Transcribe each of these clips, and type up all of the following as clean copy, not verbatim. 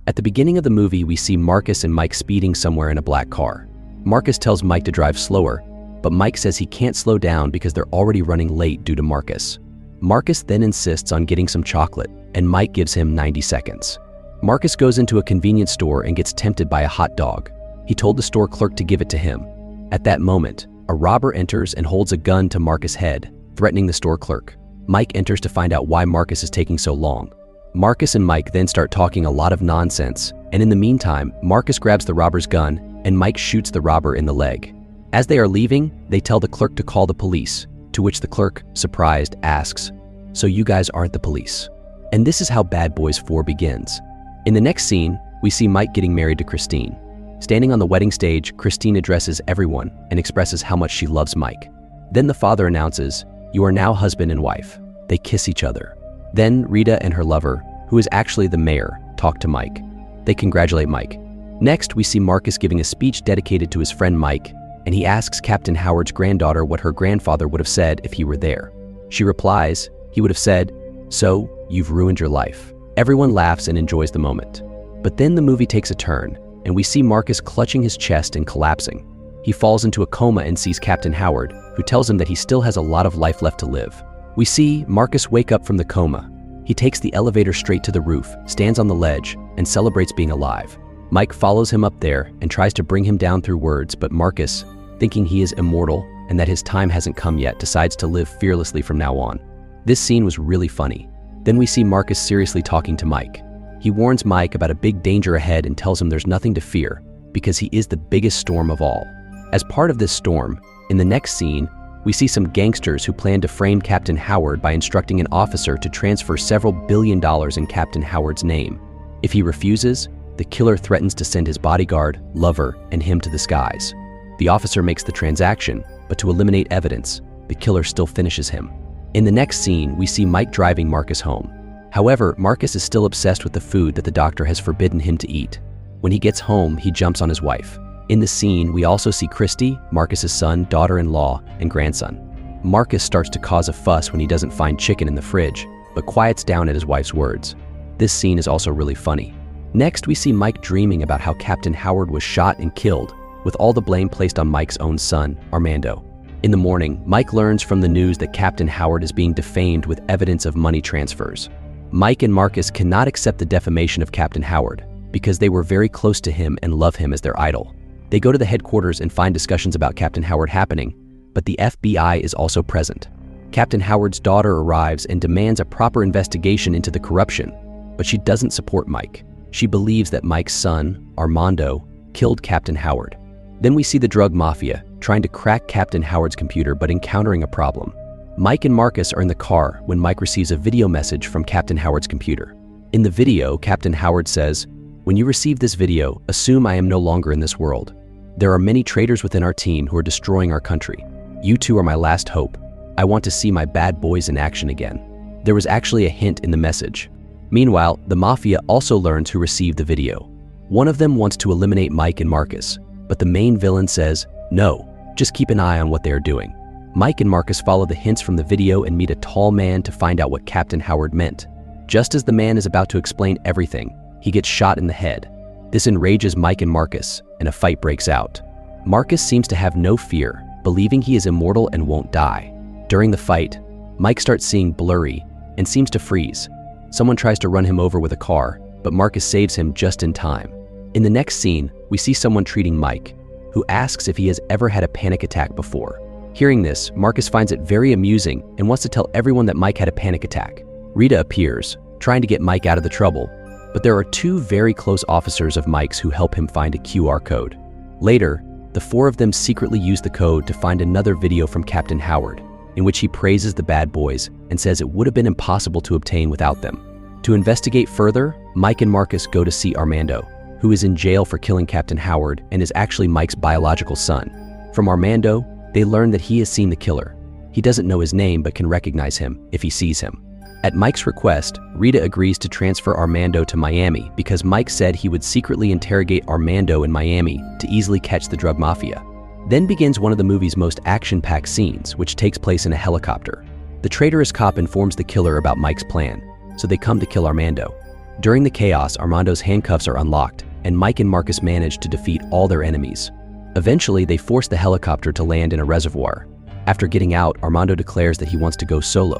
At the beginning of the movie, we see Marcus and Mike speeding somewhere in a black car. Marcus tells Mike to drive slower, but Mike says he can't slow down because they're already running late due to Marcus. Marcus then insists on getting some chocolate, and Mike gives him 90 seconds. Marcus goes into a convenience store and gets tempted by a hot dog. He told the store clerk to give it to him. At that moment, a robber enters and holds a gun to Marcus' head, threatening the store clerk. Mike enters to find out why Marcus is taking so long. Marcus and Mike then start talking a lot of nonsense, and in the meantime, Marcus grabs the robber's gun and Mike shoots the robber in the leg. As they are leaving, they tell the clerk to call the police, to which the clerk, surprised, asks, "So you guys aren't the police?" And this is how Bad Boys 4 begins. In the next scene, we see Mike getting married to Christine. Standing on the wedding stage, Christine addresses everyone and expresses how much she loves Mike. Then the father announces, "You are now husband and wife." They kiss each other. Then Rita and her lover, who is actually the mayor, talk to Mike. They congratulate Mike. Next, we see Marcus giving a speech dedicated to his friend Mike, and he asks Captain Howard's granddaughter what her grandfather would have said if he were there. She replies, he would have said, "So, you've ruined your life." Everyone laughs and enjoys the moment. But then the movie takes a turn, and we see Marcus clutching his chest and collapsing. He falls into a coma and sees Captain Howard, who tells him that he still has a lot of life left to live. We see Marcus wake up from the coma. He takes the elevator straight to the roof, stands on the ledge, and celebrates being alive. Mike follows him up there and tries to bring him down through words, but Marcus, thinking he is immortal and that his time hasn't come yet, decides to live fearlessly from now on. This scene was really funny. Then we see Marcus seriously talking to Mike. He warns Mike about a big danger ahead and tells him there's nothing to fear because he is the biggest storm of all. As part of this storm, in the next scene, we see some gangsters who plan to frame Captain Howard by instructing an officer to transfer several $1 billion in Captain Howard's name. If he refuses, the killer threatens to send his bodyguard, lover, and him to the skies. The officer makes the transaction, but to eliminate evidence, the killer still finishes him. In the next scene, we see Mike driving Marcus home. However, Marcus is still obsessed with the food that the doctor has forbidden him to eat. When he gets home, he jumps on his wife. In the scene, we also see Christy, Marcus's son, daughter-in-law, and grandson. Marcus starts to cause a fuss when he doesn't find chicken in the fridge, but quiets down at his wife's words. This scene is also really funny. Next, we see Mike dreaming about how Captain Howard was shot and killed, with all the blame placed on Mike's own son, Armando. In the morning, Mike learns from the news that Captain Howard is being defamed with evidence of money transfers. Mike and Marcus cannot accept the defamation of Captain Howard because they were very close to him and love him as their idol. They go to the headquarters and find discussions about Captain Howard happening, but the FBI is also present. Captain Howard's daughter arrives and demands a proper investigation into the corruption, but she doesn't support Mike. She believes that Mike's son, Armando, killed Captain Howard. Then we see the drug mafia trying to crack Captain Howard's computer but encountering a problem. Mike and Marcus are in the car when Mike receives a video message from Captain Howard's computer. In the video, Captain Howard says, "When you receive this video, assume I am no longer in this world. There are many traitors within our team who are destroying our country. You two are my last hope. I want to see my bad boys in action again." There was actually a hint in the message. Meanwhile, the mafia also learns who received the video. One of them wants to eliminate Mike and Marcus, but the main villain says, "No, just keep an eye on what they are doing." Mike and Marcus follow the hints from the video and meet a tall man to find out what Captain Howard meant. Just as the man is about to explain everything, he gets shot in the head. This enrages Mike and Marcus, and a fight breaks out. Marcus seems to have no fear, believing he is immortal and won't die. During the fight, Mike starts seeing blurry and seems to freeze. Someone tries to run him over with a car, but Marcus saves him just in time. In the next scene, we see someone treating Mike, who asks if he has ever had a panic attack before. Hearing this, Marcus finds it very amusing and wants to tell everyone that Mike had a panic attack. Rita appears, trying to get Mike out of the trouble, but there are two very close officers of Mike's who help him find a QR code. Later, the four of them secretly use the code to find another video from Captain Howard, in which he praises the bad boys and says it would have been impossible to obtain without them. To investigate further, Mike and Marcus go to see Armando, who is in jail for killing Captain Howard and is actually Mike's biological son. From Armando, they learn that he has seen the killer. He doesn't know his name but can recognize him if he sees him. At Mike's request, Rita agrees to transfer Armando to Miami because Mike said he would secretly interrogate Armando in Miami to easily catch the drug mafia. Then begins one of the movie's most action-packed scenes, which takes place in a helicopter. The traitorous cop informs the killer about Mike's plan, so they come to kill Armando. During the chaos, Armando's handcuffs are unlocked, and Mike and Marcus manage to defeat all their enemies. Eventually, they force the helicopter to land in a reservoir. After getting out, Armando declares that he wants to go solo.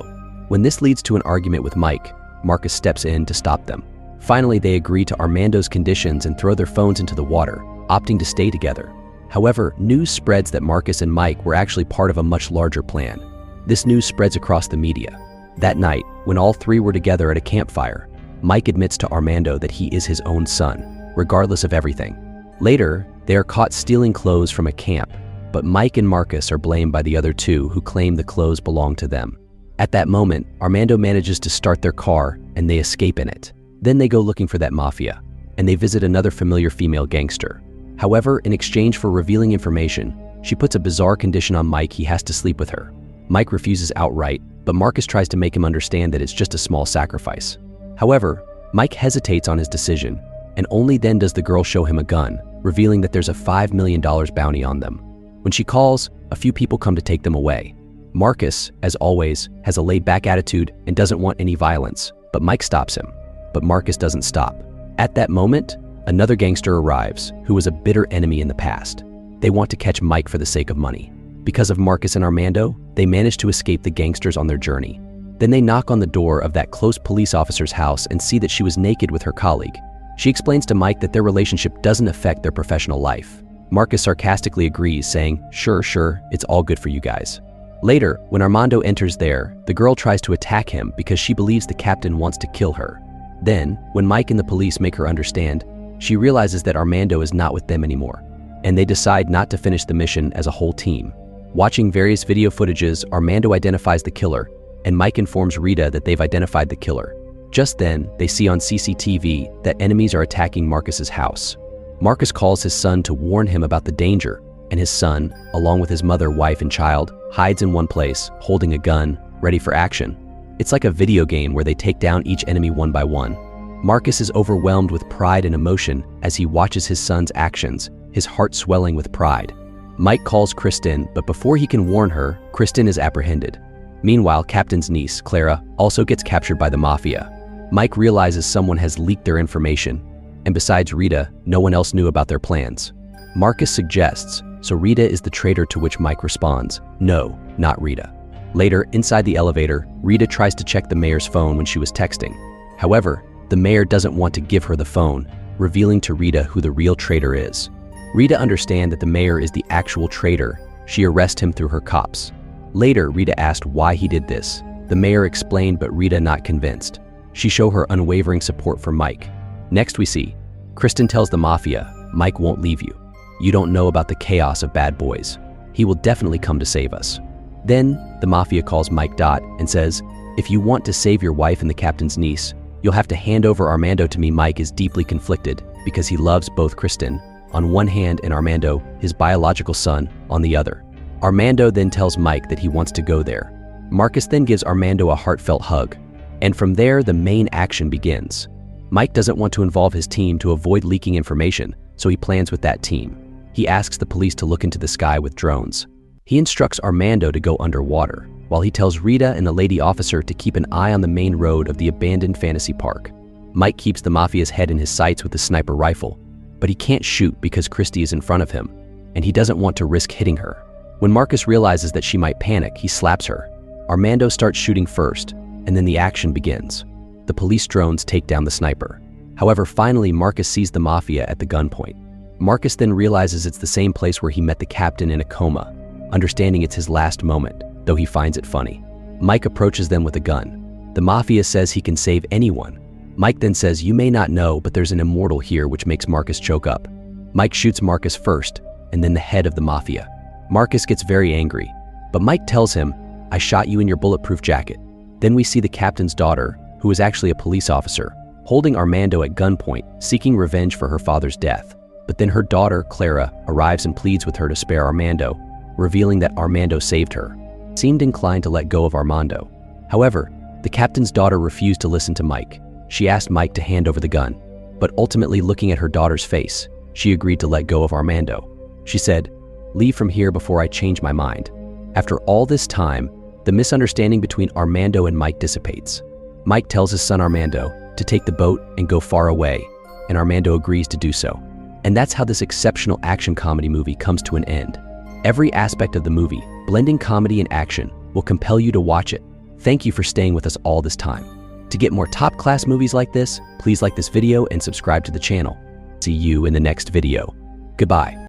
When this leads to an argument with Mike, Marcus steps in to stop them. Finally, they agree to Armando's conditions and throw their phones into the water, opting to stay together. However, news spreads that Marcus and Mike were actually part of a much larger plan. This news spreads across the media. That night, when all three were together at a campfire, Mike admits to Armando that he is his own son, regardless of everything. Later, they are caught stealing clothes from a camp, but Mike and Marcus are blamed by the other two who claim the clothes belong to them. At that moment, Armando manages to start their car and they escape in it. Then they go looking for that mafia, and they visit another familiar female gangster. However, in exchange for revealing information, she puts a bizarre condition on Mike. He has to sleep with her. Mike refuses outright, but Marcus tries to make him understand that it's just a small sacrifice. However, Mike hesitates on his decision, and only then does the girl show him a gun, revealing that there's a $5 million bounty on them. When she calls, a few people come to take them away. Marcus, as always, has a laid-back attitude and doesn't want any violence, but Mike stops him. But Marcus doesn't stop. At that moment, another gangster arrives who was a bitter enemy in the past. They want to catch Mike for the sake of money. Because of Marcus and Armando, they manage to escape the gangsters on their journey. Then they knock on the door of that close police officer's house and see that she was naked with her colleague. She explains to Mike that their relationship doesn't affect their professional life. Marcus sarcastically agrees, saying, Sure, it's all good for you guys." Later, when Armando enters there, the girl tries to attack him because she believes the captain wants to kill her. Then, when Mike and the police make her understand, she realizes that Armando is not with them anymore, and they decide not to finish the mission as a whole team. Watching various video footages, Armando identifies the killer, and Mike informs Rita that they've identified the killer. Just then, they see on CCTV that enemies are attacking Marcus's house. Marcus calls his son to warn him about the danger, and his son, along with his mother, wife, and child, hides in one place, holding a gun, ready for action. It's like a video game where they take down each enemy one by one. Marcus is overwhelmed with pride and emotion as he watches his son's actions, his heart swelling with pride. Mike calls Kristen, but before he can warn her, Kristen is apprehended. Meanwhile, Captain's niece, Clara, also gets captured by the mafia. Mike realizes someone has leaked their information, and besides Rita, no one else knew about their plans. Marcus suggests, so Rita is the traitor, to which Mike responds, "No, not Rita." Later, inside the elevator, Rita tries to check the mayor's phone when she was texting. However, the mayor doesn't want to give her the phone, revealing to Rita who the real traitor is. Rita understands that the mayor is the actual traitor. She arrests him through her cops. Later, Rita asked why he did this. The mayor explained, but Rita not convinced. She showed her unwavering support for Mike. Next we see, Kristen tells the mafia, "Mike won't leave you. You don't know about the chaos of bad boys. He will definitely come to save us." Then, the mafia calls Mike and says, "If you want to save your wife and the captain's niece, you'll have to hand over Armando to me." Mike is deeply conflicted because he loves both Kristen on one hand and Armando, his biological son, on the other. Armando then tells Mike that he wants to go there. Marcus then gives Armando a heartfelt hug, and from there the main action begins. Mike doesn't want to involve his team to avoid leaking information, so he plans with that team. He asks the police to look into the sky with drones. He instructs Armando to go underwater, while he tells Rita and the lady officer to keep an eye on the main road of the abandoned fantasy park. Mike keeps the mafia's head in his sights with a sniper rifle, but he can't shoot because Christy is in front of him, and he doesn't want to risk hitting her. When Marcus realizes that she might panic, he slaps her. Armando starts shooting first, and then the action begins. The police drones take down the sniper. However, finally Marcus sees the mafia at the gunpoint. Marcus then realizes it's the same place where he met the captain in a coma, understanding it's his last moment, though he finds it funny. Mike approaches them with a gun. The mafia says he can save anyone. Mike then says, "You may not know, but there's an immortal here," which makes Marcus choke up. Mike shoots Marcus first, and then the head of the mafia. Marcus gets very angry, but Mike tells him, "I shot you in your bulletproof jacket." Then we see the captain's daughter, who is actually a police officer, holding Armando at gunpoint, seeking revenge for her father's death. But then her daughter, Clara, arrives and pleads with her to spare Armando, revealing that Armando saved her. Seemed inclined to let go of Armando. However, the captain's daughter refused to listen to Mike. She asked Mike to hand over the gun, but ultimately, looking at her daughter's face, she agreed to let go of Armando. She said, "Leave from here before I change my mind." After all this time, the misunderstanding between Armando and Mike dissipates. Mike tells his son Armando, to take the boat and go far away, and Armando agrees to do so. And that's how this exceptional action comedy movie comes to an end. Every aspect of the movie, blending comedy and action, will compel you to watch it. Thank you for staying with us all this time. To get more top-class movies like this, please like this video and subscribe to the channel. See you in the next video. Goodbye.